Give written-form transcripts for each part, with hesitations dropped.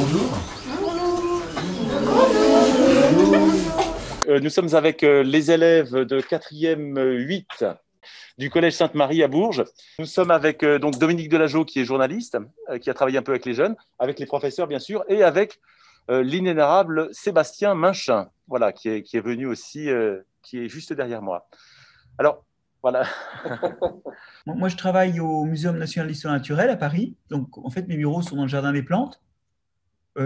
Bonjour. Nous sommes avec les élèves de 4e 8 du Collège Sainte-Marie à Bourges. Nous sommes avec donc Dominique Delageau, qui est journaliste, qui a travaillé un peu avec les jeunes, avec les professeurs bien sûr, et avec l'inénarrable Sébastien Minchin, voilà, qui est venu aussi, qui est juste derrière moi. Alors, voilà. Moi, je travaille au Muséum national d'histoire naturelle à Paris. Donc, en fait, mes bureaux sont dans le jardin des plantes.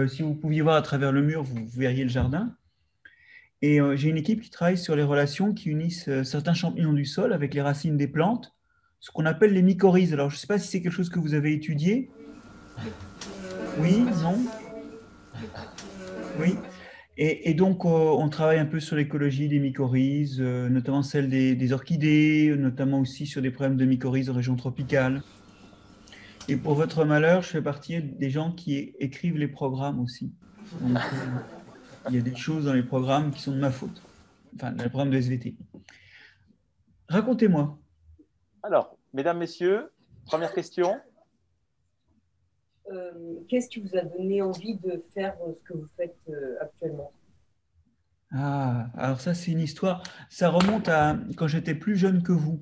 Si vous pouviez voir à travers le mur, vous verriez le jardin. Et j'ai une équipe qui travaille sur les relations qui unissent certains champignons du sol avec les racines des plantes, ce qu'on appelle les mycorhizes. Alors, je ne sais pas si c'est quelque chose que vous avez étudié. Oui, non? Oui. Et donc, on travaille un peu sur l'écologie des mycorhizes, notamment celle des orchidées, notamment aussi sur des problèmes de mycorhizes en région tropicale. Et pour votre malheur, je fais partie des gens qui écrivent les programmes aussi. Donc, il y a des choses dans les programmes qui sont de ma faute. Enfin, dans les programmes de SVT. Racontez-moi. Alors, mesdames, messieurs, première question. Qu'est-ce qui vous a donné envie de faire ce que vous faites actuellement? Ah, alors ça, c'est une histoire. Ça remonte à quand j'étais plus jeune que vous.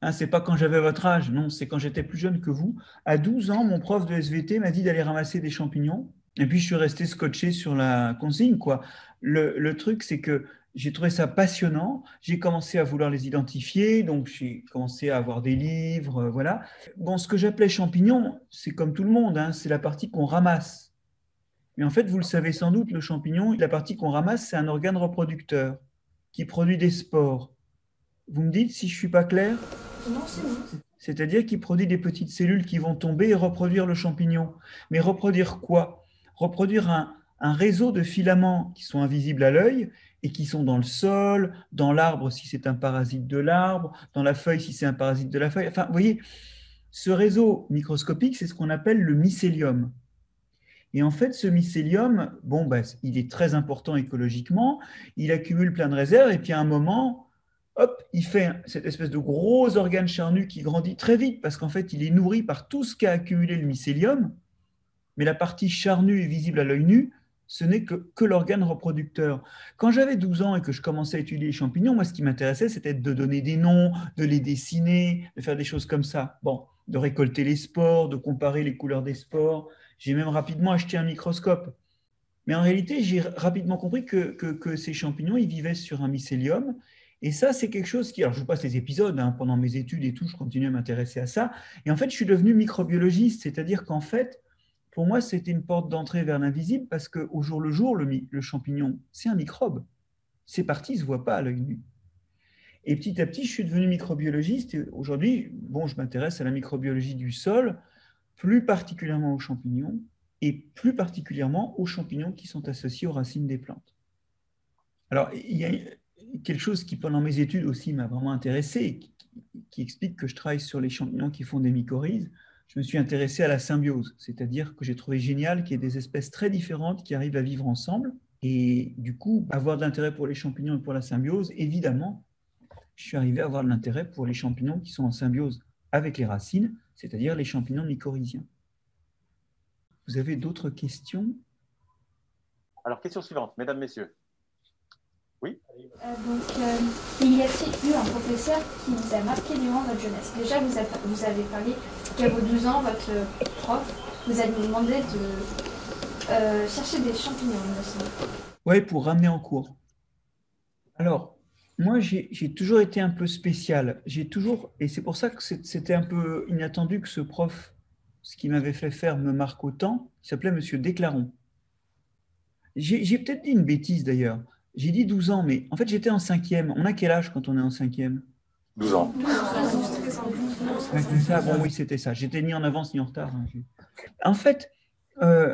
Hein, c'est pas quand j'avais votre âge, non, c'est quand j'étais plus jeune que vous. À 12 ans, mon prof de SVT m'a dit d'aller ramasser des champignons. Et puis, je suis resté scotché sur la consigne, quoi. Le truc, c'est que j'ai trouvé ça passionnant. J'ai commencé à vouloir les identifier, donc j'ai commencé à avoir des livres, voilà. Bon, ce que j'appelais champignons, c'est comme tout le monde, hein, c'est la partie qu'on ramasse. Mais en fait, vous le savez sans doute, le champignon, la partie qu'on ramasse, c'est un organe reproducteur qui produit des spores. Vous me dites si je ne suis pas clair? Non, c'est non. C'est-à-dire qu'il produit des petites cellules qui vont tomber et reproduire le champignon. Mais reproduire quoi? Reproduire un réseau de filaments qui sont invisibles à l'œil et qui sont dans le sol, dans l'arbre si c'est un parasite de l'arbre, dans la feuille si c'est un parasite de la feuille. Enfin, vous voyez, ce réseau microscopique, c'est ce qu'on appelle le mycélium. Et en fait, ce mycélium, bon, bah, il est très important écologiquement, il accumule plein de réserves, et puis à un moment, hop, il fait cette espèce de gros organe charnu qui grandit très vite, parce qu'en fait, il est nourri par tout ce qu'a accumulé le mycélium, mais la partie charnue et visible à l'œil nu, ce n'est que l'organe reproducteur. Quand j'avais 12 ans et que je commençais à étudier les champignons, moi, ce qui m'intéressait, c'était de donner des noms, de les dessiner, de faire des choses comme ça. Bon, de récolter les spores, de comparer les couleurs des spores. J'ai même rapidement acheté un microscope. Mais en réalité, j'ai rapidement compris que ces champignons, ils vivaient sur un mycélium. Et ça, c'est quelque chose qui… Alors, je vous passe les épisodes, hein, pendant mes études et tout, je continue à m'intéresser à ça. Et en fait, je suis devenu microbiologiste, c'est-à-dire qu'en fait, pour moi, c'était une porte d'entrée vers l'invisible parce qu'au jour le jour, le champignon, c'est un microbe. Ces parties ne se voient pas à l'œil nu. Et petit à petit, je suis devenu microbiologiste. Et aujourd'hui, bon, je m'intéresse à la microbiologie du sol, plus particulièrement aux champignons, et plus particulièrement aux champignons qui sont associés aux racines des plantes. Alors, il y a quelque chose qui, pendant mes études aussi, m'a vraiment intéressé, qui explique que je travaille sur les champignons qui font des mycorhizes. Je me suis intéressé à la symbiose, c'est-à-dire que j'ai trouvé génial qu'il y ait des espèces très différentes qui arrivent à vivre ensemble. Et du coup, avoir de l'intérêt pour les champignons et pour la symbiose, évidemment, je suis arrivé à avoir de l'intérêt pour les champignons qui sont en symbiose avec les racines, c'est-à-dire les champignons mycorhiziens. Vous avez d'autres questions? Alors, question suivante, mesdames, messieurs. Oui. Il y a-t-il eu un professeur qui vous a marqué durant votre jeunesse? Déjà, vous avez parlé qu'à vos 12 ans, votre prof vous a demandé de chercher des champignons, il me semble. Oui, pour ramener en cours. Alors, moi, j'ai toujours été un peu spécial. Et c'est pour ça que c'était un peu inattendu que ce prof, ce qui m'avait fait faire, me marque autant. Il s'appelait Monsieur Déclaron. J'ai peut-être dit une bêtise d'ailleurs. J'ai dit 12 ans, mais en fait, j'étais en 5e. On a quel âge quand on est en 5e? 12 ans. Ouais, c'est ça. Bon, oui, c'était ça. J'étais ni en avance ni en retard, hein. En fait,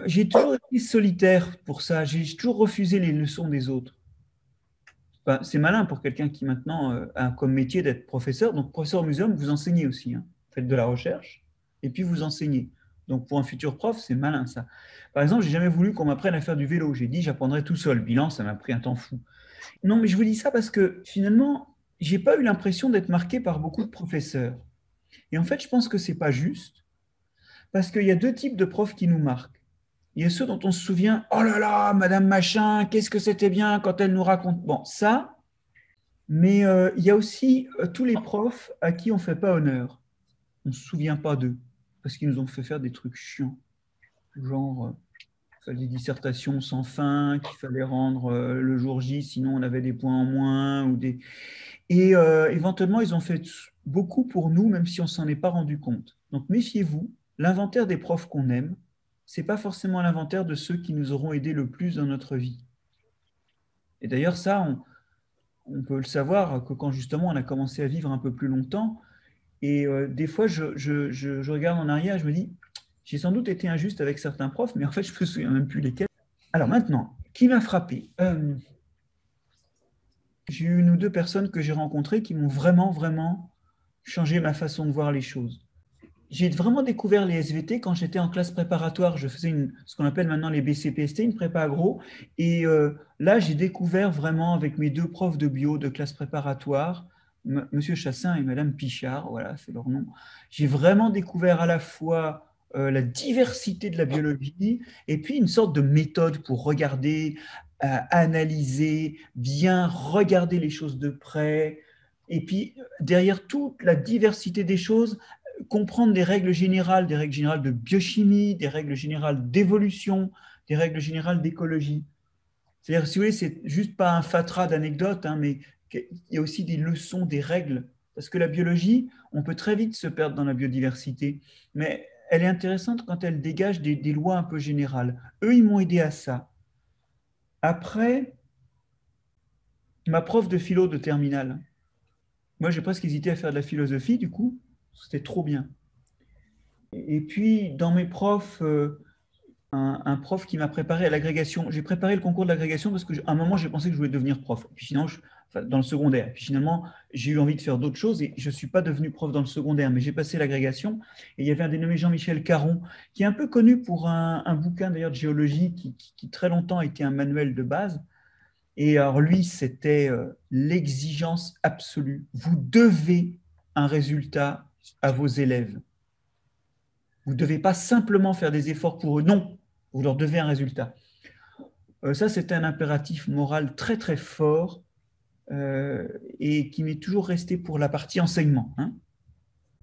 j'ai toujours été solitaire pour ça. J'ai toujours refusé les leçons des autres. Ben, c'est malin pour quelqu'un qui maintenant a comme métier d'être professeur. Donc, professeur au muséum, vous enseignez aussi, hein. Vous faites de la recherche et puis vous enseignez. Donc, pour un futur prof, c'est malin ça. Par exemple, j'ai jamais voulu qu'on m'apprenne à faire du vélo. J'ai dit, j'apprendrai tout seul. Bilan, ça m'a pris un temps fou. Non, mais je vous dis ça parce que finalement, j'ai pas eu l'impression d'être marqué par beaucoup de professeurs. Et en fait, je pense que c'est pas juste parce qu'il y a deux types de profs qui nous marquent. Il y a ceux dont on se souvient, oh là là, Madame Machin, qu'est-ce que c'était bien quand elle nous raconte. Bon, ça, mais il y a aussi tous les profs à qui on ne fait pas honneur. On ne se souvient pas d'eux, parce qu'ils nous ont fait faire des trucs chiants. Genre, il fallait des dissertations sans fin, qu'il fallait rendre le jour J, sinon on avait des points en moins. Et éventuellement, ils ont fait beaucoup pour nous, même si on ne s'en est pas rendu compte. Donc méfiez-vous, l'inventaire des profs qu'on aime, ce n'est pas forcément l'inventaire de ceux qui nous auront aidés le plus dans notre vie. Et d'ailleurs, ça, on peut le savoir que quand justement on a commencé à vivre un peu plus longtemps, et des fois, je regarde en arrière et je me dis, j'ai sans doute été injuste avec certains profs, mais en fait, je ne me souviens même plus lesquels. Alors maintenant, qui m'a frappé? J'ai eu une ou deux personnes que j'ai rencontrées qui m'ont vraiment, vraiment changé ma façon de voir les choses. J'ai vraiment découvert les SVT quand j'étais en classe préparatoire. Je faisais ce qu'on appelle maintenant les BCPST, une prépa agro. Et là, j'ai découvert vraiment avec mes deux profs de bio de classe préparatoire, Monsieur Chassin et Madame Pichard, voilà, c'est leur nom. J'ai vraiment découvert à la fois la diversité de la biologie et puis une sorte de méthode pour regarder, analyser, bien regarder les choses de près. Et puis, derrière toute la diversité des choses, comprendre des règles générales de biochimie, des règles générales d'évolution, des règles générales d'écologie. C'est-à-dire, si vous voulez, c'est juste pas un fatras d'anecdotes, hein, mais il y a aussi des leçons, des règles. Parce que la biologie, on peut très vite se perdre dans la biodiversité, mais elle est intéressante quand elle dégage des lois un peu générales. Eux, ils m'ont aidé à ça. Après, ma prof de philo de terminale, moi, j'ai presque hésité à faire de la philosophie, du coup, c'était trop bien. Et puis, dans mes profs, un prof qui m'a préparé à l'agrégation. J'ai préparé le concours de l'agrégation parce qu'à un moment, j'ai pensé que je voulais devenir prof. Et puis finalement, dans le secondaire. Puis finalement, j'ai eu envie de faire d'autres choses et je ne suis pas devenu prof dans le secondaire, mais j'ai passé l'agrégation. Et il y avait un dénommé Jean-Michel Caron, qui est un peu connu pour un bouquin d'ailleurs de géologie qui très longtemps a été un manuel de base. Et alors lui, c'était l'exigence absolue. Vous devez un résultat à vos élèves. Vous ne devez pas simplement faire des efforts pour eux. Non, vous leur devez un résultat. Ça, c'était un impératif moral très, très fort et qui m'est toujours resté pour la partie enseignement. Hein.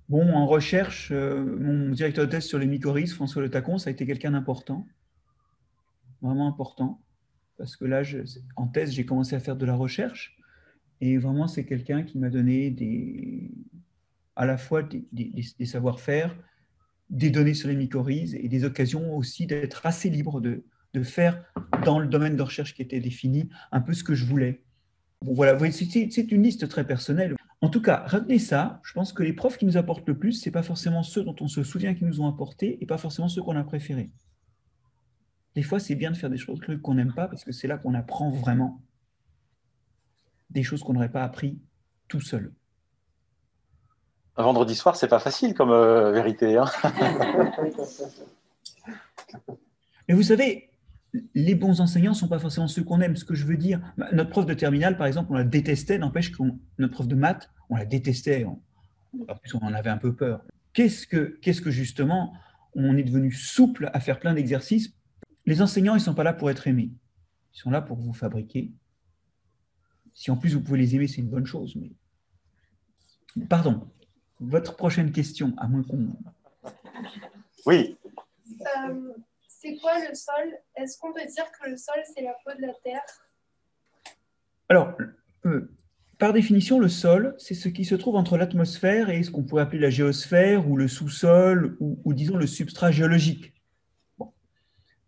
Bon, en recherche, mon directeur de thèse sur les mycorhizes, François Le Tacon, ça a été quelqu'un d'important, vraiment important, parce que là, en thèse, j'ai commencé à faire de la recherche et vraiment, c'est quelqu'un qui m'a donné à la fois des savoir-faire, des données sur les mycorhizes et des occasions aussi d'être assez libre de faire dans le domaine de recherche qui était défini un peu ce que je voulais. Bon, voilà, c'est une liste très personnelle. En tout cas, retenez ça. Je pense que les profs qui nous apportent le plus, ce n'est pas forcément ceux dont on se souvient qui nous ont apporté et pas forcément ceux qu'on a préférés. Des fois, c'est bien de faire des choses qu'on n'aime pas parce que c'est là qu'on apprend vraiment des choses qu'on n'aurait pas appris tout seul. Un vendredi soir, c'est pas facile comme vérité. Hein. Mais vous savez, les bons enseignants ne sont pas forcément ceux qu'on aime. Ce que je veux dire, notre prof de terminale, par exemple, on la détestait, n'empêche que notre prof de maths, on la détestait. En plus, on en avait un peu peur. Qu'est-ce que justement, on est devenu souple à faire plein d'exercices. Les enseignants, ils ne sont pas là pour être aimés. Ils sont là pour vous fabriquer. Si en plus vous pouvez les aimer, c'est une bonne chose. Mais... Pardon. Votre prochaine question, à moins qu'on... Oui. C'est quoi le sol? Est-ce qu'on peut dire que le sol, c'est la peau de la terre? Alors, par définition, le sol, c'est ce qui se trouve entre l'atmosphère et ce qu'on pourrait appeler la géosphère ou le sous-sol ou disons le substrat géologique. Bon.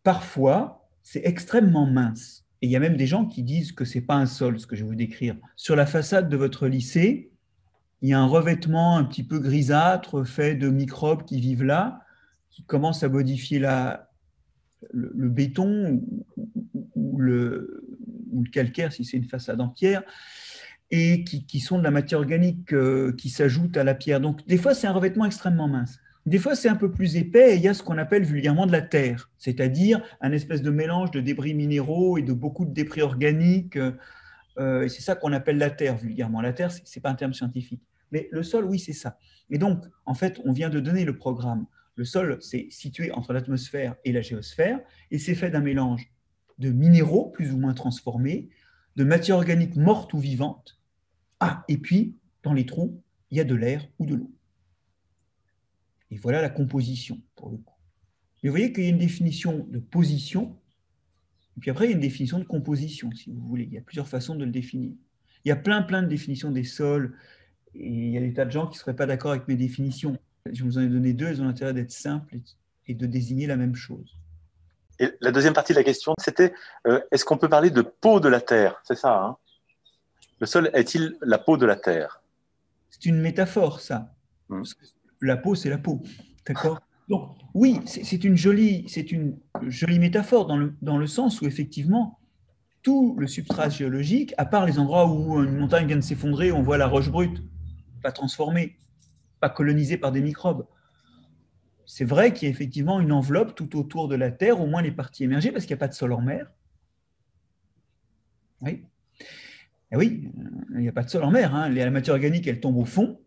Parfois, c'est extrêmement mince. Et il y a même des gens qui disent que ce n'est pas un sol, ce que je vais vous décrire. Sur la façade de votre lycée, il y a un revêtement un petit peu grisâtre fait de microbes qui vivent là, qui commencent à modifier le béton ou le calcaire, si c'est une façade en pierre, et qui sont de la matière organique qui s'ajoute à la pierre. Donc, des fois, c'est un revêtement extrêmement mince. Des fois, c'est un peu plus épais et il y a ce qu'on appelle vulgairement de la terre, c'est-à-dire un espèce de mélange de débris minéraux et de beaucoup de débris organiques. Et c'est ça qu'on appelle la terre, vulgairement. La terre, ce n'est pas un terme scientifique. Mais le sol, oui, c'est ça. Et donc, en fait, on vient de donner le programme. Le sol, c'est situé entre l'atmosphère et la géosphère, et c'est fait d'un mélange de minéraux plus ou moins transformés, de matière organique morte ou vivante. Ah, et puis, dans les trous, il y a de l'air ou de l'eau. Et voilà la composition, pour le coup. Mais vous voyez qu'il y a une définition de position, et puis après, il y a une définition de composition, si vous voulez. Il y a plusieurs façons de le définir. Il y a plein de définitions des sols, et il y a des tas de gens qui ne seraient pas d'accord avec mes définitions. Je vous en ai donné deux, elles ont l'intérêt d'être simples et de désigner la même chose. Et la deuxième partie de la question, c'était est-ce qu'on peut parler de peau de la Terre? C'est ça, hein? Le sol est-il la peau de la Terre? C'est une métaphore, ça. Parce que la peau, c'est la peau. D'accord? Donc, oui, c'est une jolie métaphore dans le sens où, effectivement, tout le substrat géologique, à part les endroits où une montagne vient de s'effondrer, on voit la roche brute, pas transformée, pas colonisée par des microbes. C'est vrai qu'il y a effectivement une enveloppe tout autour de la Terre, au moins les parties émergées, parce qu'il n'y a pas de sol en mer. Oui. Et oui, il n'y a pas de sol en mer. Hein. La matière organique, elle tombe au fond.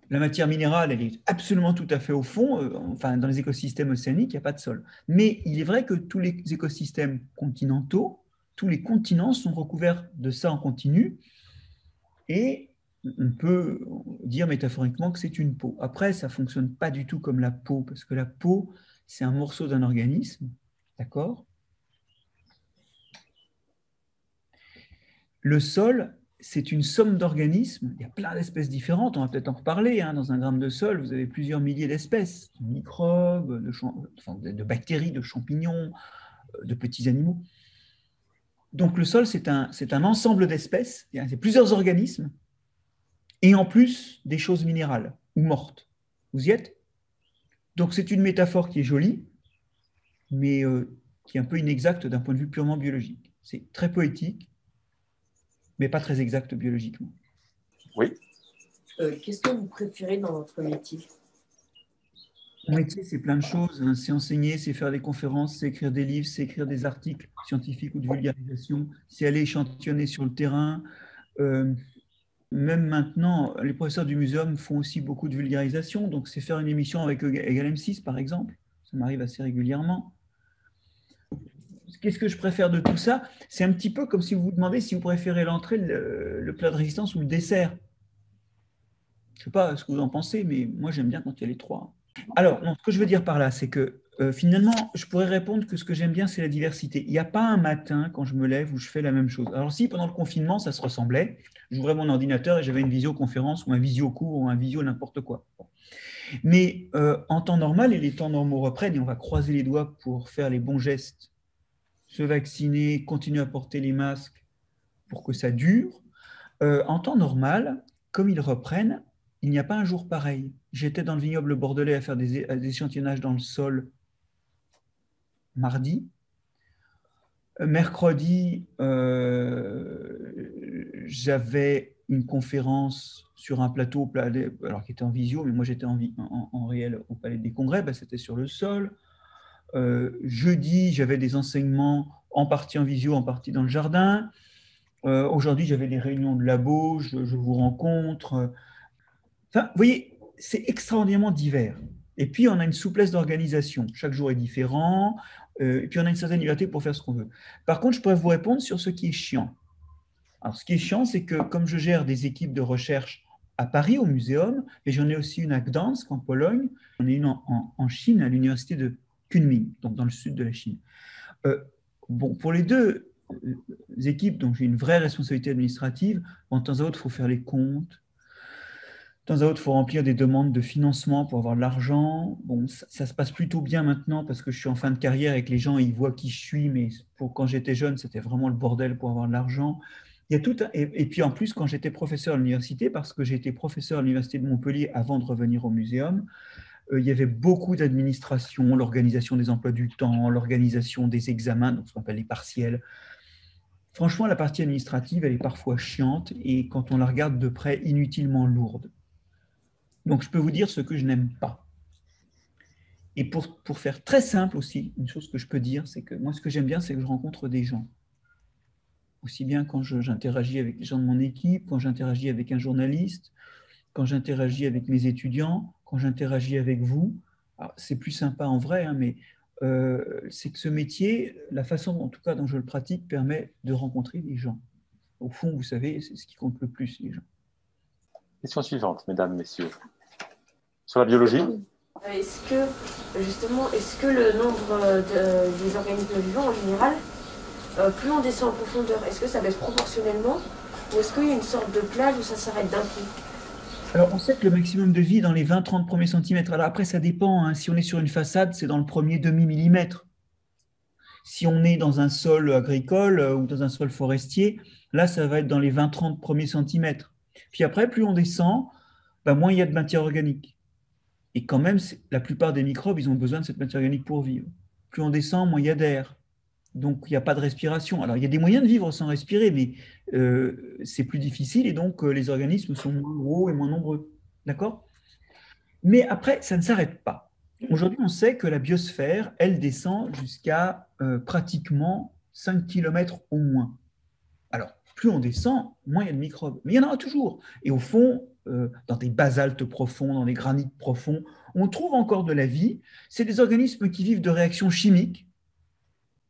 La matière minérale, elle est absolument tout à fait au fond. Enfin, dans les écosystèmes océaniques, il n'y a pas de sol. Mais il est vrai que tous les écosystèmes continentaux, tous les continents sont recouverts de ça en continu. Et on peut dire métaphoriquement que c'est une peau. Après, ça ne fonctionne pas du tout comme la peau, parce que la peau, c'est un morceau d'un organisme, d'accord? Le sol, c'est une somme d'organismes. Il y a plein d'espèces différentes, on va peut-être en reparler. Hein. Dans un gramme de sol, vous avez plusieurs milliers d'espèces, de microbes, de bactéries, de champignons, de petits animaux. Donc le sol, c'est un ensemble d'espèces, c'est plusieurs organismes, et en plus des choses minérales ou mortes. Vous y êtes? Donc c'est une métaphore qui est jolie, mais qui est un peu inexacte d'un point de vue purement biologique. C'est très poétique, mais pas très exact biologiquement. Oui. Qu'est-ce que vous préférez dans votre métier? Mon métier, c'est plein de choses. Hein. C'est enseigner, c'est faire des conférences, c'est écrire des livres, c'est écrire des articles scientifiques ou de vulgarisation, c'est aller échantillonner sur le terrain. Même maintenant, les professeurs du muséum font aussi beaucoup de vulgarisation. Donc, c'est faire une émission avec Egal M6, par exemple. Ça m'arrive assez régulièrement. Qu'est-ce que je préfère de tout ça? C'est un petit peu comme si vous vous demandez si vous préférez l'entrée, le plat de résistance ou le dessert. Je ne sais pas ce que vous en pensez, mais moi, j'aime bien quand il y a les trois. Alors, non, ce que je veux dire par là, c'est que finalement, je pourrais répondre que ce que j'aime bien, c'est la diversité. Il n'y a pas un matin, quand je me lève, où je fais la même chose. Alors si, pendant le confinement, ça se ressemblait, j'ouvrais mon ordinateur et j'avais une visioconférence ou un visio-cours ou un visio n'importe quoi. Mais en temps normal, et les temps normaux reprennent, et on va croiser les doigts pour faire les bons gestes, se vacciner, continuer à porter les masques pour que ça dure. En temps normal, comme ils reprennent, il n'y a pas un jour pareil. J'étais dans le vignoble bordelais à faire des échantillonnages dans le sol mardi. Mercredi, j'avais une conférence sur un plateau, alors qui était en visio, mais moi j'étais en réel au Palais des Congrès, c'était sur le sol. Jeudi, j'avais des enseignements en partie en visio, en partie dans le jardin. Aujourd'hui, j'avais des réunions de labo, je vous rencontre. Enfin, vous voyez, c'est extraordinairement divers. Et puis, on a une souplesse d'organisation. Chaque jour est différent. Et puis, on a une certaine liberté pour faire ce qu'on veut. Par contre, je pourrais vous répondre sur ce qui est chiant. Alors, ce qui est chiant, c'est que comme je gère des équipes de recherche à Paris, au muséum, et j'en ai aussi une à Gdansk, en Pologne, j'en ai une en Chine, à l'université de Kunming, donc dans le sud de la Chine. Bon, pour les deux équipes, donc j'ai une vraie responsabilité administrative. Bon, de temps à autre, il faut faire les comptes. De temps à autre, il faut remplir des demandes de financement pour avoir de l'argent. Bon, ça se passe plutôt bien maintenant parce que je suis en fin de carrière et que les gens ils voient qui je suis, mais quand j'étais jeune, c'était vraiment le bordel pour avoir de l'argent. Il y a tout et puis en plus, quand j'étais professeur à l'université, parce que j'ai été professeur à l'université de Montpellier avant de revenir au muséum, il y avait beaucoup d'administration, l'organisation des emplois du temps, l'organisation des examens, donc ce qu'on appelle les partiels. Franchement, la partie administrative, elle est parfois chiante et quand on la regarde de près, inutilement lourde. Donc, je peux vous dire ce que je n'aime pas. Et pour faire très simple aussi, une chose que je peux dire, c'est que moi, ce que j'aime bien, c'est que je rencontre des gens. Aussi bien quand j'interagis avec les gens de mon équipe, quand j'interagis avec un journaliste, quand j'interagis avec mes étudiants, quand j'interagis avec vous, c'est plus sympa en vrai, hein, mais c'est que ce métier, la façon en tout cas dont je le pratique, permet de rencontrer des gens. Au fond, vous savez, c'est ce qui compte le plus, les gens. Question suivante, mesdames, messieurs. Sur la biologie. Est-ce que le nombre des organismes vivants en général, plus on descend en profondeur, est-ce que ça baisse proportionnellement ou est-ce qu'il y a une sorte de plage où ça s'arrête d'un coup? Alors, on sait que le maximum de vie est dans les 20-30 premiers centimètres. Alors après, ça dépend, hein. Si on est sur une façade, c'est dans le premier demi-millimètre. Si on est dans un sol agricole ou dans un sol forestier, là, ça va être dans les 20-30 premiers centimètres. Puis après, plus on descend, moins il y a de matière organique. Et quand même, la plupart des microbes, ils ont besoin de cette matière organique pour vivre. Plus on descend, moins il y a d'air. Donc, il n'y a pas de respiration. Alors, il y a des moyens de vivre sans respirer, mais c'est plus difficile et donc les organismes sont moins gros et moins nombreux. D'accord? Mais après, ça ne s'arrête pas. Aujourd'hui, on sait que la biosphère, elle descend jusqu'à pratiquement 5 km au moins. Alors, plus on descend, moins il y a de microbes. Mais il y en aura toujours. Et au fond, dans des basaltes profonds, dans des granites profonds, on trouve encore de la vie. C'est des organismes qui vivent de réactions chimiques.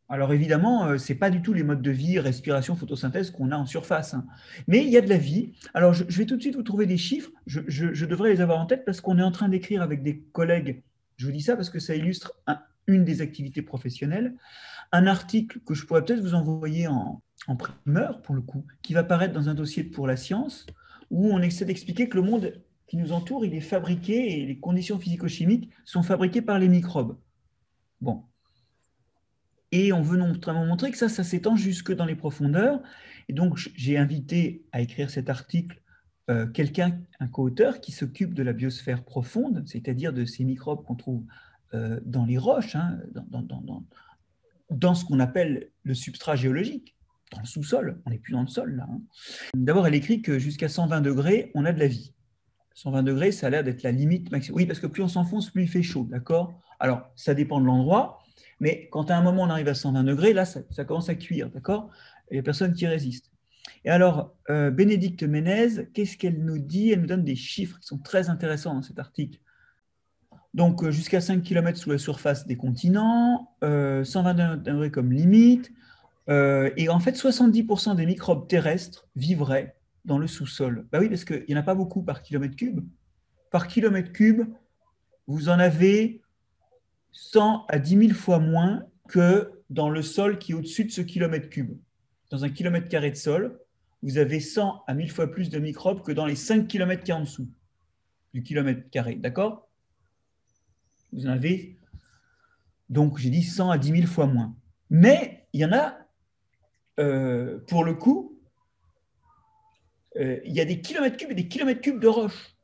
Alors évidemment, ce n'est pas du tout les modes de vie, respiration, photosynthèse qu'on a en surface, hein. Mais il y a de la vie. Alors je vais tout de suite vous trouver des chiffres. Je devrais les avoir en tête parce qu'on est en train d'écrire avec des collègues. Je vous dis ça parce que ça illustre une des activités professionnelles. Un article que je pourrais peut-être vous envoyer en primeur, pour le coup, qui va paraître dans un dossier pour la science, où on essaie d'expliquer que le monde qui nous entoure, il est fabriqué et les conditions physico-chimiques sont fabriquées par les microbes. Bon. Et on veut notamment montrer que ça s'étend jusque dans les profondeurs. Et donc, j'ai invité à écrire cet article quelqu'un, un co-auteur, qui s'occupe de la biosphère profonde, c'est-à-dire de ces microbes qu'on trouve dans les roches, hein, dans ce qu'on appelle le substrat géologique, dans le sous-sol. On n'est plus dans le sol, là, hein. D'abord, elle écrit que jusqu'à 120 degrés, on a de la vie. 120 degrés, ça a l'air d'être la limite maximum. Oui, parce que plus on s'enfonce, plus il fait chaud, d'accord? Alors, ça dépend de l'endroit. Mais quand à un moment on arrive à 120 degrés, là, ça commence à cuire, d'accord? Il n'y a personne qui résiste. Et alors, Bénédicte Ménez, qu'est-ce qu'elle nous dit? Elle nous donne des chiffres qui sont très intéressants dans cet article. Donc, jusqu'à 5 km sous la surface des continents, 120 degrés comme limite, et en fait, 70% des microbes terrestres vivraient dans le sous-sol. Oui, parce qu'il n'y en a pas beaucoup par kilomètre cube. Par kilomètre cube, vous en avez 100 à 10 000 fois moins que dans le sol qui est au-dessus de ce kilomètre cube. Dans un kilomètre carré de sol, vous avez 100 à 1000 fois plus de microbes que dans les 5 km qui sont en dessous du kilomètre carré. D'accord? Vous en avez, donc j'ai dit 100 à 10 000 fois moins. Mais il y en a, pour le coup, il y a des kilomètres cubes et des kilomètres cubes de roches.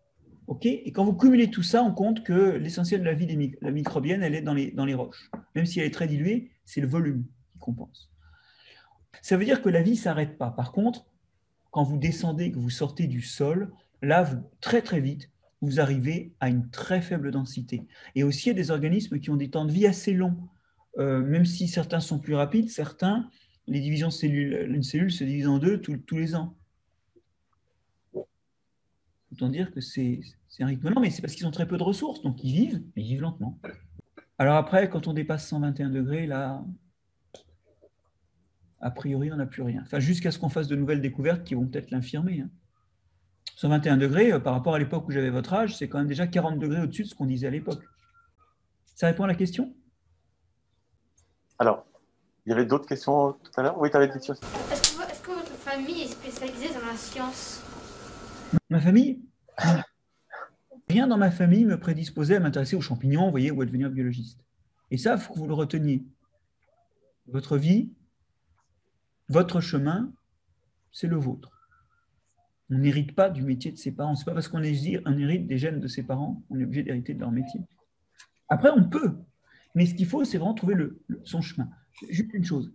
Okay, et quand vous cumulez tout ça, on compte que l'essentiel de la vie la microbienne, elle est dans les roches. Même si elle est très diluée, c'est le volume qui compense. Ça veut dire que la vie ne s'arrête pas. Par contre, quand vous descendez, que vous sortez du sol, là, très très vite, vous arrivez à une très faible densité. Et aussi, il y a des organismes qui ont des temps de vie assez longs. Même si certains sont plus rapides, certains, les divisions de cellules, une cellule se divise en deux tous les ans. Autant dire que c'est un rythme lent, mais c'est parce qu'ils ont très peu de ressources, donc ils vivent, mais ils vivent lentement. Alors après, quand on dépasse 121 degrés, là, a priori, on n'a plus rien. Enfin, jusqu'à ce qu'on fasse de nouvelles découvertes qui vont peut-être l'infirmer, hein. 121 degrés, par rapport à l'époque où j'avais votre âge, c'est quand même déjà 40 degrés au-dessus de ce qu'on disait à l'époque. Ça répond à la question? Alors, il y avait d'autres questions tout à l'heure? Oui, tu avais des questions. Est-ce que votre famille est spécialisée dans la science? Ma famille? Rien dans ma famille me prédisposait à m'intéresser aux champignons, vous voyez, ou à devenir biologiste. Et ça, il faut que vous le reteniez. Votre vie, votre chemin, c'est le vôtre. On n'hérite pas du métier de ses parents. Ce n'est pas parce qu'on hérite des gènes de ses parents qu'on est obligé d'hériter de leur métier. Après, on peut. Mais ce qu'il faut, c'est vraiment trouver son chemin. Juste une chose.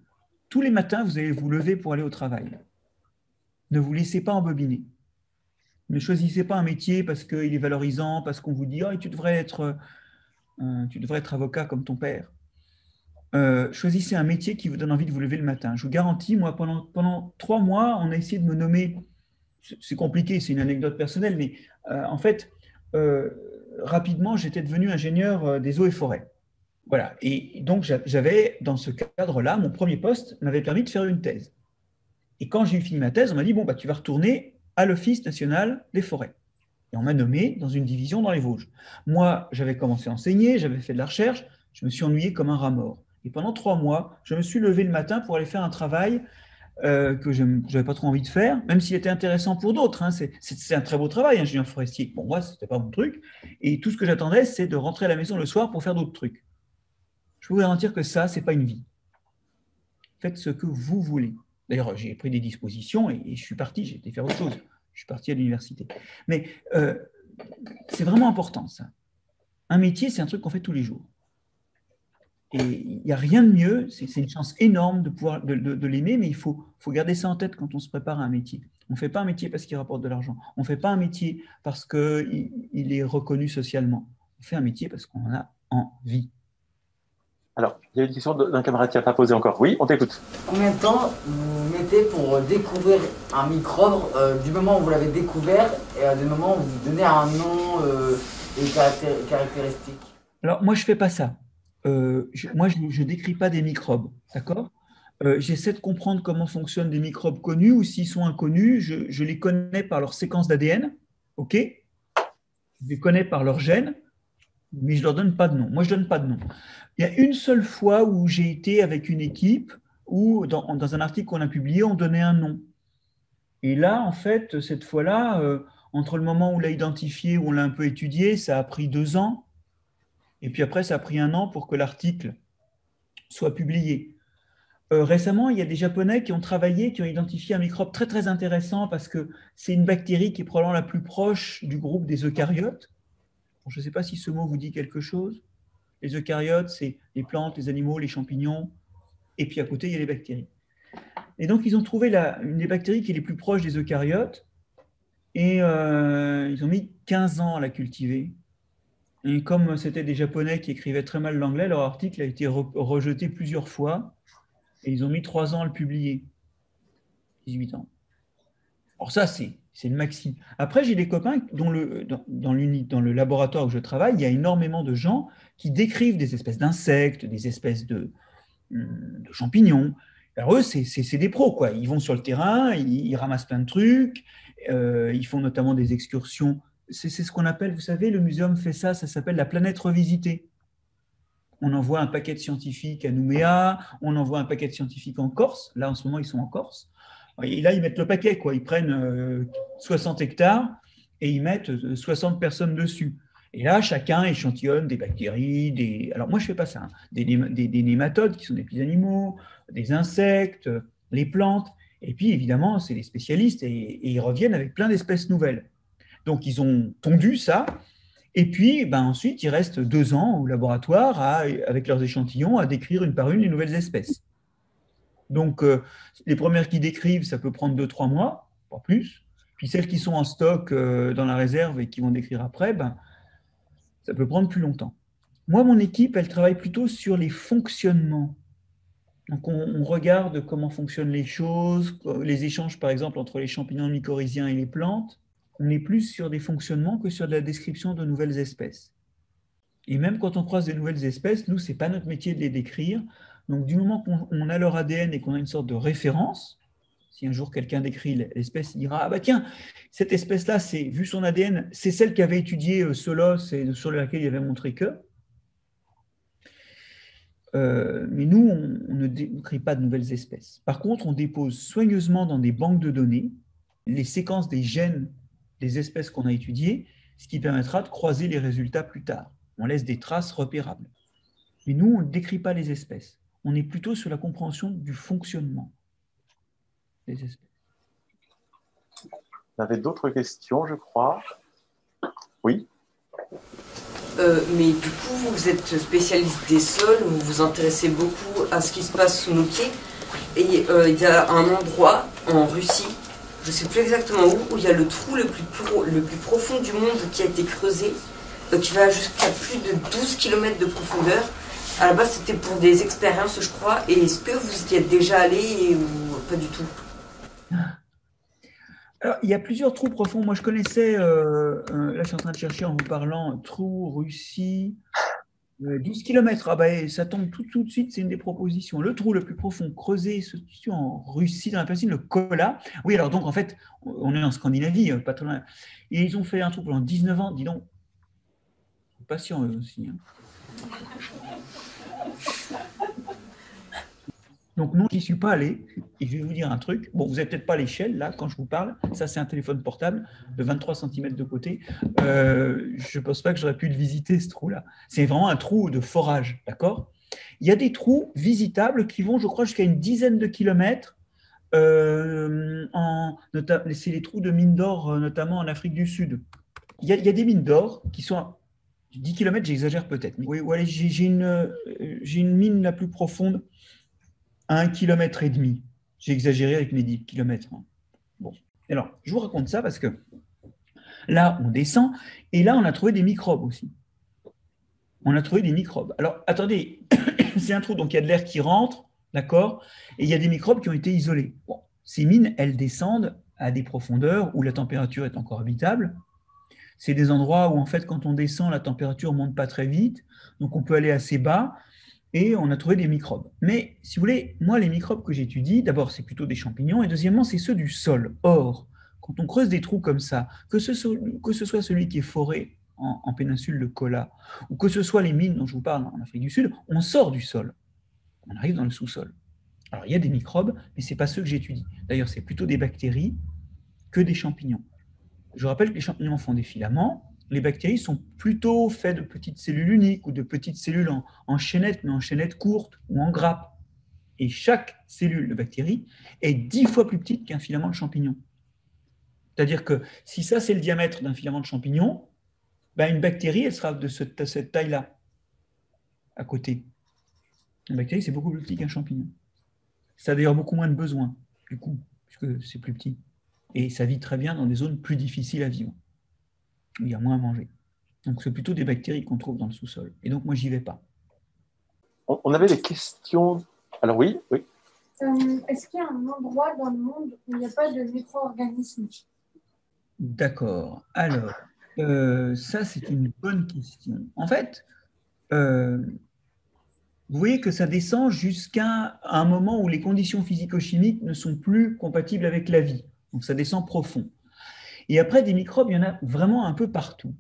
Tous les matins, vous allez vous lever pour aller au travail. Ne vous laissez pas embobiner. Ne choisissez pas un métier parce qu'il est valorisant, parce qu'on vous dit oh, tu devrais être avocat comme ton père. Choisissez un métier qui vous donne envie de vous lever le matin. Je vous garantis, moi, pendant 3 mois, on a essayé de me nommer. C'est compliqué, c'est une anecdote personnelle, mais en fait, rapidement, j'étais devenu ingénieur des eaux et forêts. Voilà. Et donc, j'avais, dans ce cadre-là, mon premier poste m'avait permis de faire une thèse. Et quand j'ai eu fini ma thèse, on m'a dit, bon, bah, tu vas retourner à l'Office national des forêts. Et on m'a nommé dans une division dans les Vosges. Moi, j'avais commencé à enseigner, j'avais fait de la recherche, je me suis ennuyé comme un rat mort. Et pendant 3 mois, je me suis levé le matin pour aller faire un travail que je n'avais pas trop envie de faire, même s'il était intéressant pour d'autres. Hein. C'est un très beau travail, ingénieur forestier. Pour moi, ce n'était pas mon truc. Et tout ce que j'attendais, c'est de rentrer à la maison le soir pour faire d'autres trucs. Je peux vous garantir que ça, ce n'est pas une vie. Faites ce que vous voulez. D'ailleurs, j'ai pris des dispositions et je suis parti, j'ai été faire autre chose. Je suis parti à l'université. Mais c'est vraiment important, ça. Un métier, c'est un truc qu'on fait tous les jours. Et il n'y a rien de mieux, c'est une chance énorme de pouvoir de l'aimer, mais il faut garder ça en tête quand on se prépare à un métier. On ne fait pas un métier parce qu'il rapporte de l'argent. On ne fait pas un métier parce qu'il est reconnu socialement. On fait un métier parce qu'on en a envie. Alors, il y a une question d'un camarade qui n'a pas posé encore. Oui, on t'écoute. Combien de temps vous mettez pour découvrir un microbe du moment où vous l'avez découvert et du moment où vous donnez un nom et caractéristiques? Alors, moi, je ne fais pas ça. Moi, je ne décris pas des microbes, d'accord? J'essaie de comprendre comment fonctionnent des microbes connus ou s'ils sont inconnus. Je les connais par leur séquence d'ADN, ok? Je les connais par leur gène, mais je ne leur donne pas de nom. Moi, je ne donne pas de nom. Il y a une seule fois où j'ai été avec une équipe où, dans un article qu'on a publié, on donnait un nom. Et là, en fait, cette fois-là, entre le moment où on l'a identifié, où on l'a un peu étudié, ça a pris 2 ans. Et puis après, ça a pris 1 an pour que l'article soit publié. Récemment, il y a des Japonais qui ont travaillé, qui ont identifié un microbe très, très intéressant parce que c'est une bactérie qui est probablement la plus proche du groupe des eucaryotes. Bon, je ne sais pas si ce mot vous dit quelque chose. Les eucaryotes, c'est les plantes, les animaux, les champignons. Et puis à côté, il y a les bactéries. Et donc, ils ont trouvé une des bactéries qui est les plus proches des eucaryotes. Et ils ont mis 15 ans à la cultiver. Et comme c'était des Japonais qui écrivaient très mal l'anglais, leur article a été rejeté plusieurs fois. Et ils ont mis 3 ans à le publier. 18 ans. Alors ça, c'est le maxi. Après, j'ai des copains dans le laboratoire où je travaille, il y a énormément de gens qui décrivent des espèces d'insectes, des espèces de champignons. Alors eux, c'est des pros, quoi. Ils vont sur le terrain, ils ramassent plein de trucs, ils font notamment des excursions. C'est ce qu'on appelle, vous savez, le muséum fait ça s'appelle la planète revisitée. On envoie un paquet de scientifiques à Nouméa, on envoie un paquet de scientifiques en Corse. Là, en ce moment, ils sont en Corse. Et là, ils mettent le paquet, quoi. Ils prennent 60 hectares et ils mettent 60 personnes dessus. Et là, chacun échantillonne des bactéries, Alors moi, je ne fais pas ça. Hein. Des nématodes, qui sont des petits animaux, des insectes, les plantes. Et puis, évidemment, c'est les spécialistes et ils reviennent avec plein d'espèces nouvelles. Donc, ils ont pondu ça. Et puis, ensuite, il reste 2 ans au laboratoire avec leurs échantillons à décrire une par une les nouvelles espèces. Donc, les premières qui décrivent, ça peut prendre 2-3 mois, pas plus. Puis celles qui sont en stock dans la réserve et qui vont décrire après, ça peut prendre plus longtemps. Moi, mon équipe, elle travaille plutôt sur les fonctionnements. Donc, on regarde comment fonctionnent les choses, les échanges, par exemple, entre les champignons mycorhiziens et les plantes. On est plus sur des fonctionnements que sur de la description de nouvelles espèces. Et même quand on croise des nouvelles espèces, nous, ce n'est pas notre métier de les décrire. Donc, du moment qu'on a leur ADN et qu'on a une sorte de référence, si un jour quelqu'un décrit l'espèce, il dira « Ah bah tiens, cette espèce-là, vu son ADN, c'est celle qui avait étudié Solos et sur laquelle il avait montré que… » Mais nous, on ne décrit pas de nouvelles espèces. Par contre, on dépose soigneusement dans des banques de données les séquences des gènes des espèces qu'on a étudiées, ce qui permettra de croiser les résultats plus tard. On laisse des traces repérables. Mais nous, on ne décrit pas les espèces. On est plutôt sur la compréhension du fonctionnement des espèces. Vous avez d'autres questions, je crois. Oui. Mais du coup, vous êtes spécialiste des sols, vous vous intéressez beaucoup à ce qui se passe sous nos pieds. Et il y a un endroit en Russie, je ne sais plus exactement où il y a le trou le plus profond du monde qui a été creusé, qui va jusqu'à plus de 12 km de profondeur. À la base, c'était pour des expériences, je crois. Et est-ce que vous y êtes déjà allé ou pas du tout? Alors, il y a plusieurs trous profonds. Moi, je connaissais, là, je suis en train de chercher en vous parlant, trou, Russie, 12 km. Ah ben, ça tombe tout de suite, c'est une des propositions. Le trou le plus profond creusé se situe en Russie, dans la péninsule de Kola. Oui, alors donc, en fait, on est en Scandinavie, pas trop loin. Et ils ont fait un trou pendant 19 ans, dis donc. Patient, eux aussi. Hein. Donc non, je n'y suis pas allé. Et je vais vous dire un truc. Bon, vous n'avez peut-être pas l'échelle, là, quand je vous parle. Ça, c'est un téléphone portable de 23 cm de côté. Je ne pense pas que j'aurais pu le visiter, ce trou-là. C'est vraiment un trou de forage, d'accord? Il y a des trous visitables qui vont, je crois, jusqu'à une dizaine de kilomètres. C'est les trous de mines d'or, notamment en Afrique du Sud. Il y a des mines d'or qui sont à 10 km, j'exagère peut-être. Oui, ouais, j'ai une mine la plus profonde à 1,5 km. J'ai exagéré avec mes 10 km. Bon. Alors, je vous raconte ça parce que là, on descend et là, on a trouvé des microbes aussi. On a trouvé des microbes. Alors, attendez, c'est un trou, donc il y a de l'air qui rentre, d'accord? Et il y a des microbes qui ont été isolés. Bon, ces mines, elles descendent à des profondeurs où la température est encore habitable. C'est des endroits où, en fait, quand on descend, la température ne monte pas très vite, donc on peut aller assez bas. Et on a trouvé des microbes. Mais si vous voulez, moi, les microbes que j'étudie, d'abord, c'est plutôt des champignons, et deuxièmement, c'est ceux du sol. Or, quand on creuse des trous comme ça, que ce soit celui qui est foré en péninsule de Kola, ou que ce soit les mines dont je vous parle en Afrique du Sud, on sort du sol. On arrive dans le sous-sol. Alors, il y a des microbes, mais ce n'est pas ceux que j'étudie. D'ailleurs, c'est plutôt des bactéries que des champignons. Je rappelle que les champignons font des filaments. Les bactéries sont plutôt faites de petites cellules uniques ou de petites cellules en chaînettes, mais en chaînettes courtes ou en grappes. Et chaque cellule de bactérie est 10 fois plus petite qu'un filament de champignon. C'est-à-dire que si ça, c'est le diamètre d'un filament de champignon, ben une bactérie, elle sera de cette taille-là, à côté. Une bactérie, c'est beaucoup plus petit qu'un champignon. Ça a d'ailleurs beaucoup moins de besoins, du coup, puisque c'est plus petit. Et ça vit très bien dans des zones plus difficiles à vivre, où il y a moins à manger. Donc, c'est plutôt des bactéries qu'on trouve dans le sous-sol. Et donc, moi, j'y vais pas. On avait des questions. Alors oui. Est-ce qu'il y a un endroit dans le monde où il n'y a pas de micro-organismes? D'accord. Alors, ça, c'est une bonne question. En fait, vous voyez que ça descend jusqu'à un moment où les conditions physico-chimiques ne sont plus compatibles avec la vie. Donc, ça descend profond. Et après, des microbes, il y en a vraiment un peu partout.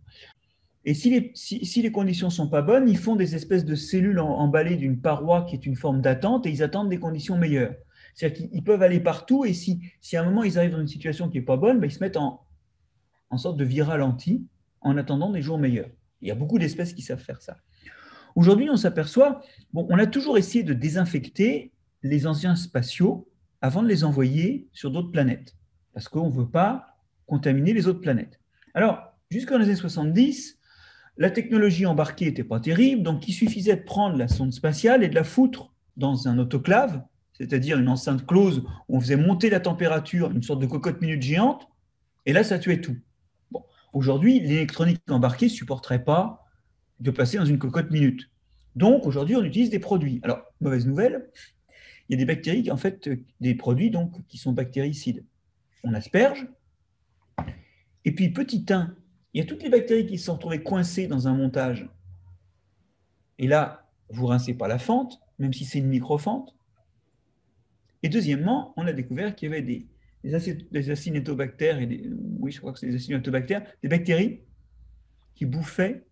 Et si les conditions ne sont pas bonnes, ils font des espèces de cellules emballées d'une paroi qui est une forme d'attente et ils attendent des conditions meilleures. C'est-à-dire qu'ils peuvent aller partout et si à un moment ils arrivent dans une situation qui n'est pas bonne, ben, ils se mettent en sorte de vie ralentie en attendant des jours meilleurs. Il y a beaucoup d'espèces qui savent faire ça. Aujourd'hui, on s'aperçoit, on a toujours essayé de désinfecter les engins spatiaux avant de les envoyer sur d'autres planètes parce qu'on ne veut pas contaminer les autres planètes. Alors, jusqu'en années 70, la technologie embarquée n'était pas terrible, donc il suffisait de prendre la sonde spatiale et de la foutre dans un autoclave, c'est-à-dire une enceinte close où on faisait monter la température, une sorte de cocotte minute géante, et là, ça tuait tout. Bon, aujourd'hui, l'électronique embarquée ne supporterait pas de passer dans une cocotte minute. Donc, aujourd'hui, on utilise des produits. Alors, mauvaise nouvelle, il y a des bactéries, en fait, des produits donc, qui sont bactéricides. On asperge, et puis petit 1, il y a toutes les bactéries qui se sont retrouvées coincées dans un montage. Et là, vous ne rincez pas la fente, même si c'est une microfente. Et deuxièmement, on a découvert qu'il y avait des acinetobactères, oui, je crois que c'est des acinetobactères, des bactéries qui bouffaient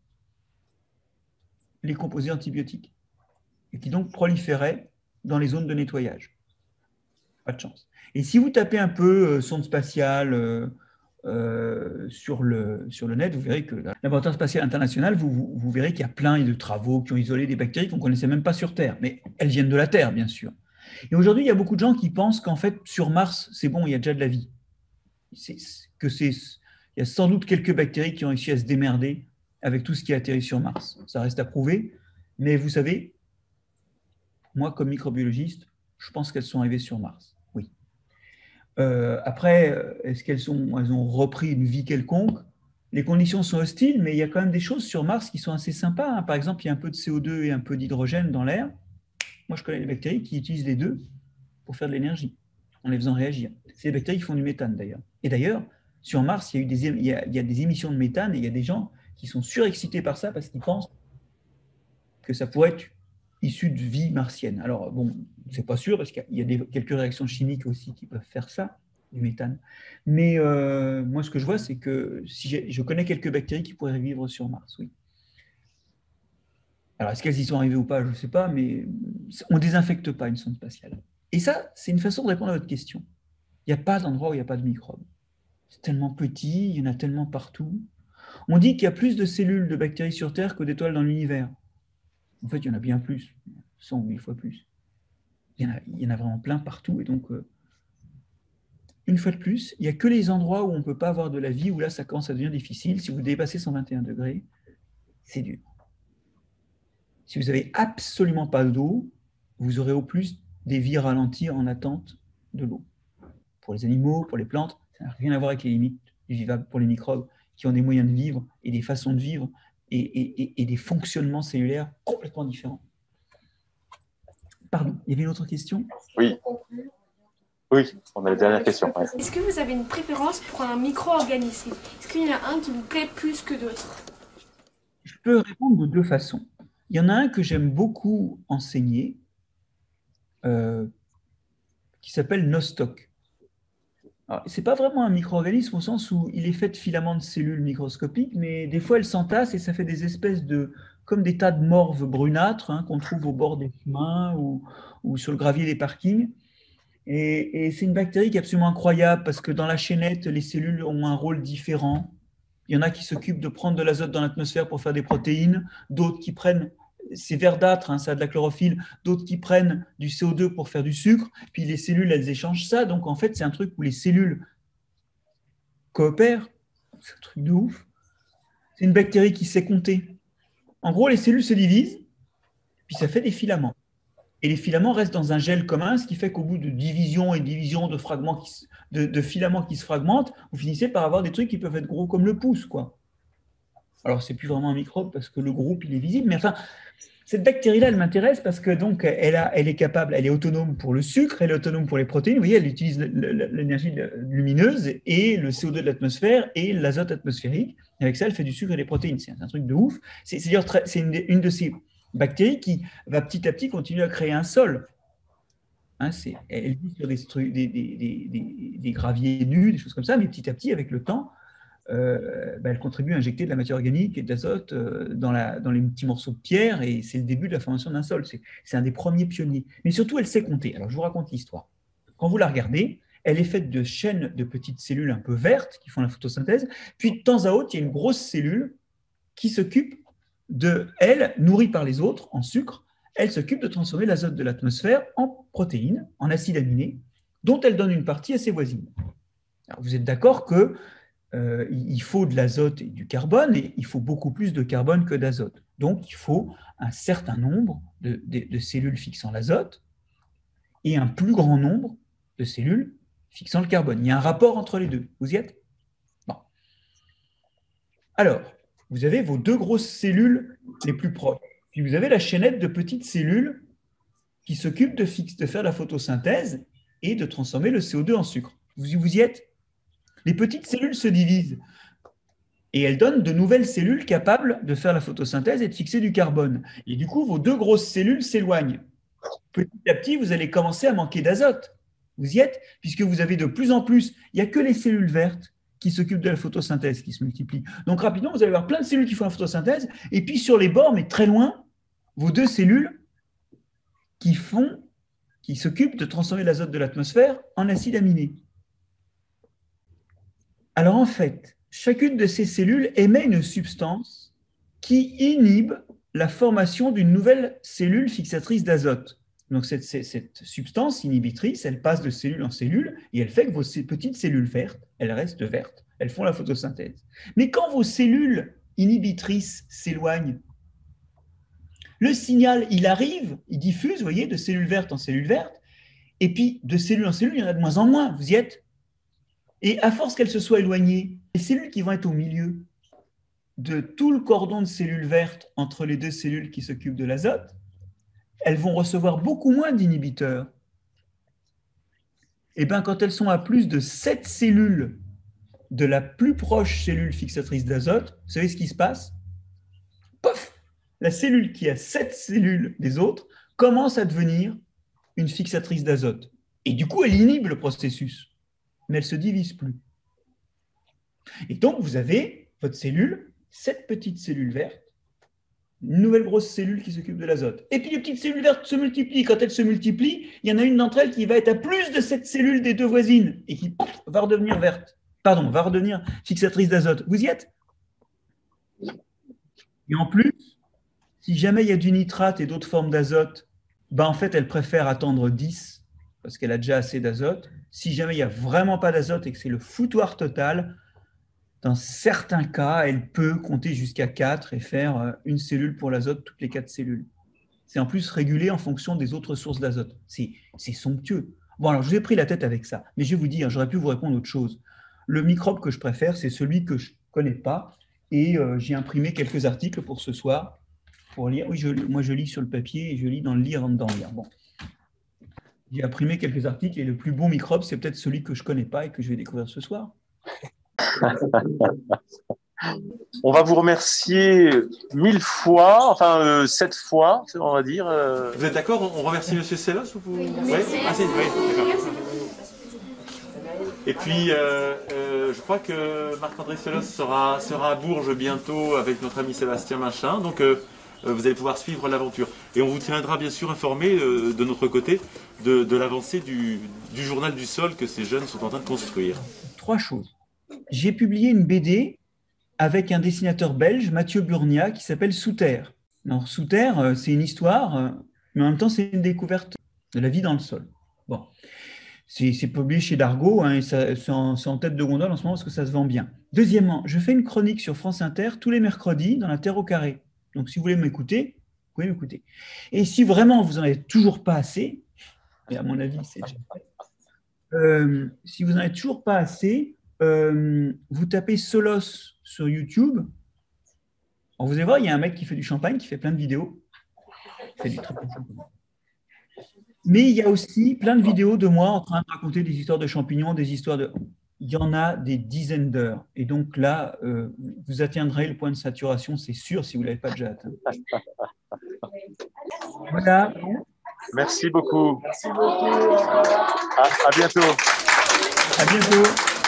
les composés antibiotiques et qui donc proliféraient dans les zones de nettoyage. Pas de chance. Et si vous tapez un peu sonde spatiale sur le net, vous verrez que le laboratoire spatial international, vous verrez qu'il y a plein de travaux qui ont isolé des bactéries qu'on ne connaissait même pas sur Terre. Mais elles viennent de la Terre, bien sûr. Et aujourd'hui, il y a beaucoup de gens qui pensent qu'en fait, sur Mars, c'est bon, il y a déjà de la vie. Il y a sans doute quelques bactéries qui ont réussi à se démerder avec tout ce qui a atterri sur Mars. Ça reste à prouver. Mais vous savez, moi, comme microbiologiste, je pense qu'elles sont arrivées sur Mars. Oui. Après, est-ce qu'elles ont repris une vie quelconque? Les conditions sont hostiles, mais il y a quand même des choses sur Mars qui sont assez sympas. Hein. Par exemple, il y a un peu de CO2 et un peu d'hydrogène dans l'air. Moi, je connais des bactéries qui utilisent les deux pour faire de l'énergie, en les faisant réagir. C'est les bactéries qui font du méthane, d'ailleurs. Et d'ailleurs, sur Mars, il y a des émissions de méthane et il y a des gens qui sont surexcités par ça parce qu'ils pensent que ça pourrait être issu de vie martienne. Alors, bon, c'est pas sûr parce qu'il y a quelques réactions chimiques aussi qui peuvent faire ça, du méthane. Mais moi, ce que je vois, c'est que si je connais quelques bactéries qui pourraient vivre sur Mars, oui. Alors, est-ce qu'elles y sont arrivées ou pas, je ne sais pas, mais on ne désinfecte pas une sonde spatiale. Et ça, c'est une façon de répondre à votre question. Il n'y a pas d'endroit où il n'y a pas de microbes. C'est tellement petit, il y en a tellement partout. On dit qu'il y a plus de cellules de bactéries sur Terre que d'étoiles dans l'univers. En fait, il y en a bien plus, 100 ou 1000 fois plus. Il y en a vraiment plein partout. Et donc, une fois de plus, il n'y a que les endroits où on ne peut pas avoir de la vie, où là, ça commence à devenir difficile. Si vous dépassez 121 degrés, c'est dur. Si vous n'avez absolument pas d'eau, vous aurez au plus des vies ralenties en attente de l'eau. Pour les animaux, pour les plantes, ça n'a rien à voir avec les limites du vivable. Pour les microbes qui ont des moyens de vivre et des façons de vivre et des fonctionnements cellulaires complètement différents. Pardon, il y avait une autre question? Oui. Oui, on a la dernière question. Ouais. Est-ce que vous avez une préférence pour un micro-organisme? Est-ce qu'il y en a un qui vous plaît plus que d'autres? Je peux répondre de deux façons. Il y en a un que j'aime beaucoup enseigner, qui s'appelle Nostoc. Ce n'est pas vraiment un micro-organisme au sens où il est fait de filaments de cellules microscopiques, mais des fois elles s'entassent et ça fait des espèces de, comme des tas de morves brunâtres qu'on trouve au bord des chemins ou sur le gravier des parkings. Et c'est une bactérie qui est absolument incroyable parce que dans la chaînette, les cellules ont un rôle différent. Il y en a qui s'occupent de prendre de l'azote dans l'atmosphère pour faire des protéines, d'autres qui prennent, c'est verdâtre, ça a de la chlorophylle, d'autres qui prennent du CO2 pour faire du sucre, puis les cellules, elles échangent ça. Donc en fait, c'est un truc où les cellules coopèrent. C'est un truc de ouf. C'est une bactérie qui sait compter. En gros, les cellules se divisent, puis ça fait des filaments. Et les filaments restent dans un gel commun, ce qui fait qu'au bout de division et division de fragments, de filaments qui se fragmentent, vous finissez par avoir des trucs qui peuvent être gros comme le pouce, quoi. Alors, c'est plus vraiment un microbe parce que le groupe, il est visible, mais enfin, cette bactérie-là, elle m'intéresse parce que donc, elle est capable, elle est autonome pour le sucre, elle est autonome pour les protéines. Vous voyez, elle utilise l'énergie lumineuse et le CO2 de l'atmosphère et l'azote atmosphérique. Et avec ça, elle fait du sucre et des protéines. C'est un truc de ouf. C'est une de ces bactéries qui va petit à petit continuer à créer un sol. Elle vit sur des graviers nus, des choses comme ça, mais petit à petit, avec le temps, elle contribue à injecter de la matière organique et de l'azote dans les petits morceaux de pierre, et c'est le début de la formation d'un sol. C'est un des premiers pionniers. Mais surtout, elle sait compter. Alors, je vous raconte l'histoire. Quand vous la regardez, elle est faite de chaînes de petites cellules un peu vertes qui font la photosynthèse, puis de temps à autre, il y a une grosse cellule qui s'occupe elle, nourrie par les autres en sucre, elle s'occupe de transformer l'azote de l'atmosphère en protéines, en acides aminés, dont elle donne une partie à ses voisines. Alors, vous êtes d'accord que il faut de l'azote et du carbone, et il faut beaucoup plus de carbone que d'azote. Donc, il faut un certain nombre de cellules fixant l'azote et un plus grand nombre de cellules fixant le carbone. Il y a un rapport entre les deux. Vous y êtes? Bon. Alors, vous avez vos deux grosses cellules les plus proches. Puis vous avez la chaînette de petites cellules qui s'occupent de faire la photosynthèse et de transformer le CO2 en sucre. Vous y êtes? Les petites cellules se divisent et elles donnent de nouvelles cellules capables de faire la photosynthèse et de fixer du carbone. Et du coup, vos deux grosses cellules s'éloignent. Petit à petit, vous allez commencer à manquer d'azote. Vous y êtes? Puisque vous avez de plus en plus, il n'y a que les cellules vertes qui s'occupent de la photosynthèse, qui se multiplient. Donc rapidement, vous allez avoir plein de cellules qui font la photosynthèse, et puis sur les bords, mais très loin, vos deux cellules qui s'occupent de transformer l'azote de l'atmosphère en acide aminé. Alors en fait, chacune de ces cellules émet une substance qui inhibe la formation d'une nouvelle cellule fixatrice d'azote. Donc cette substance inhibitrice, elle passe de cellule en cellule et elle fait que vos petites cellules vertes, elles restent vertes, elles font la photosynthèse. Mais quand vos cellules inhibitrices s'éloignent, le signal, il arrive, il diffuse, vous voyez, de cellules vertes en cellules vertes, et puis de cellule en cellule, il y en a de moins en moins, vous y êtes? Et à force qu'elles se soient éloignées, les cellules qui vont être au milieu de tout le cordon de cellules vertes entre les deux cellules qui s'occupent de l'azote, elles vont recevoir beaucoup moins d'inhibiteurs. Et bien, quand elles sont à plus de 7 cellules de la plus proche cellule fixatrice d'azote, vous savez ce qui se passe? Pof! La cellule qui a 7 cellules des autres commence à devenir une fixatrice d'azote. Et du coup, elle inhibe le processus, mais elle ne se divise plus. Et donc, vous avez votre cellule, 7 petites cellules vertes, une nouvelle grosse cellule qui s'occupe de l'azote. Et puis les petites cellules vertes se multiplient. Quand elles se multiplient, il y en a une d'entre elles qui va être à plus de cette cellule des deux voisines et qui va redevenir verte. Pardon, va redevenir fixatrice d'azote. Vous y êtes? Et en plus, si jamais il y a du nitrate et d'autres formes d'azote, ben en fait, elle préfère attendre 10 parce qu'elle a déjà assez d'azote. Si jamais il n'y a vraiment pas d'azote et que c'est le foutoir total, dans certains cas, elle peut compter jusqu'à 4 et faire une cellule pour l'azote toutes les 4 cellules. C'est en plus régulé en fonction des autres sources d'azote. C'est somptueux. Bon, alors je vous ai pris la tête avec ça, mais je vais vous dire, j'aurais pu vous répondre autre chose. Le microbe que je préfère, c'est celui que je ne connais pas et j'ai imprimé quelques articles pour ce soir pour lire. Oui, moi je lis sur le papier et je lis dans le lire avant d'en lire. Bon. J'ai imprimé quelques articles et le plus beau microbe, c'est peut-être celui que je ne connais pas et que je vais découvrir ce soir. On va vous remercier 1000 fois, enfin 7 fois, on va dire. Vous êtes d'accord? On remercie M. Sellos ou vous... Oui, et puis, je crois que Marc-André Sellos sera à Bourges bientôt avec notre ami Sébastien Machin. Donc, vous allez pouvoir suivre l'aventure. Et on vous tiendra bien sûr informé de notre côté de l'avancée du journal du sol que ces jeunes sont en train de construire. 3 choses. J'ai publié une BD avec un dessinateur belge, Mathieu Burnia, qui s'appelle Sous Terre. Alors, Sous Terre, c'est une histoire, mais en même temps, c'est une découverte de la vie dans le sol. Bon. C'est publié chez Dargaud, hein, et c'est en tête de gondole en ce moment parce que ça se vend bien. Deuxièmement, je fais une chronique sur France Inter tous les mercredis dans la Terre au carré. Donc, si vous voulez m'écouter, vous pouvez m'écouter. Et si vraiment vous n'en avez toujours pas assez, et à mon avis, c'est déjà fait, si vous n'en avez toujours pas assez, vous tapez Solos sur YouTube. Alors vous allez voir, il y a un mec qui fait du champagne, qui fait plein de vidéos. Il fait du très bon champagne. Mais il y a aussi plein de vidéos de moi en train de raconter des histoires de champignons, des histoires de... Il y en a des dizaines d'heures. Et donc là, vous atteindrez le point de saturation, c'est sûr, si vous ne l'avez pas déjà atteint. Voilà. Merci beaucoup. Merci beaucoup. À bientôt. À bientôt.